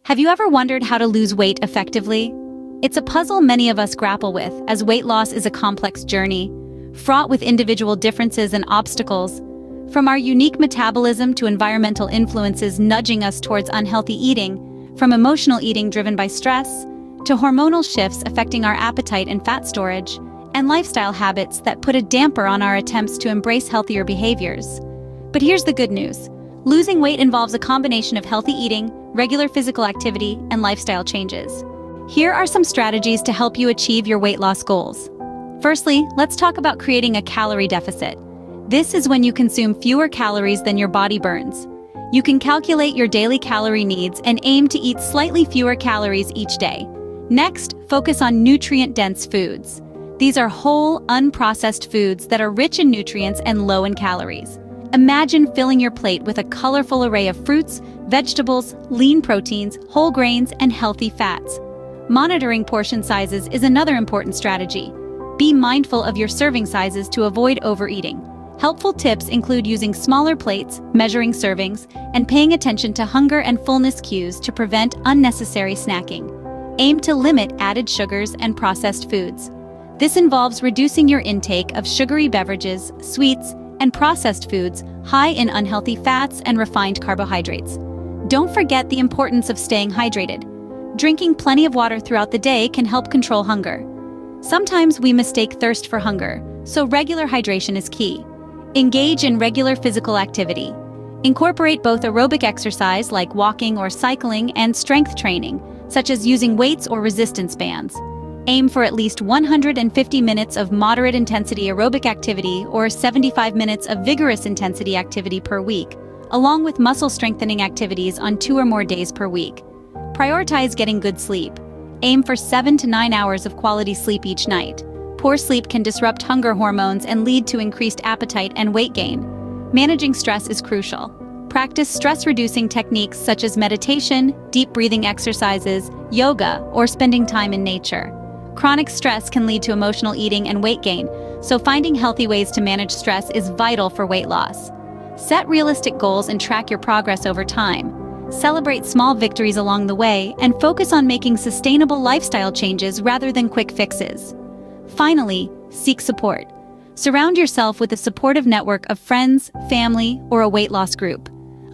Have you ever wondered how to lose weight effectively? It's a puzzle many of us grapple with, as weight loss is a complex journey, fraught with individual differences and obstacles. From our unique metabolism to environmental influences nudging us towards unhealthy eating, from emotional eating driven by stress, to hormonal shifts affecting our appetite and fat storage, and lifestyle habits that put a damper on our attempts to embrace healthier behaviors. But here's the good news. Losing weight involves a combination of healthy eating, regular physical activity, and lifestyle changes. Here are some strategies to help you achieve your weight loss goals. Firstly, let's talk about creating a calorie deficit. This is when you consume fewer calories than your body burns. You can calculate your daily calorie needs and aim to eat slightly fewer calories each day. Next, focus on nutrient-dense foods. These are whole, unprocessed foods that are rich in nutrients and low in calories. Imagine filling your plate with a colorful array of fruits, vegetables, lean proteins, whole grains, and healthy fats. Monitoring portion sizes is another important strategy. Be mindful of your serving sizes to avoid overeating. Helpful tips include using smaller plates, measuring servings, and paying attention to hunger and fullness cues to prevent unnecessary snacking. Aim to limit added sugars and processed foods. This involves reducing your intake of sugary beverages, sweets, and processed foods high in unhealthy fats and refined carbohydrates. Don't forget the importance of staying hydrated. Drinking plenty of water throughout the day can help control hunger. Sometimes we mistake thirst for hunger, so regular hydration is key. Engage in regular physical activity. Incorporate both aerobic exercise like walking or cycling and strength training, such as using weights or resistance bands. Aim for at least 150 minutes of moderate intensity aerobic activity or 75 minutes of vigorous intensity activity per week, along with muscle strengthening activities on 2 or more days per week. Prioritize getting good sleep. Aim for 7 to 9 hours of quality sleep each night. Poor sleep can disrupt hunger hormones and lead to increased appetite and weight gain. Managing stress is crucial. Practice stress-reducing techniques such as meditation, deep breathing exercises, yoga, or spending time in nature. Chronic stress can lead to emotional eating and weight gain, so finding healthy ways to manage stress is vital for weight loss. Set realistic goals and track your progress over time. Celebrate small victories along the way and focus on making sustainable lifestyle changes rather than quick fixes. Finally, seek support. Surround yourself with a supportive network of friends, family, or a weight loss group.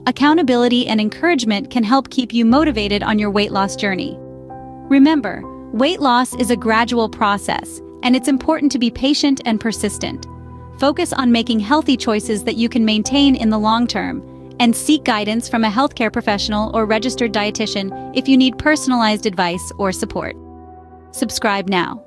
Accountability and encouragement can help keep you motivated on your weight loss journey. Remember, weight loss is a gradual process, and it's important to be patient and persistent. Focus on making healthy choices that you can maintain in the long term, and seek guidance from a healthcare professional or registered dietitian if you need personalized advice or support. Subscribe now.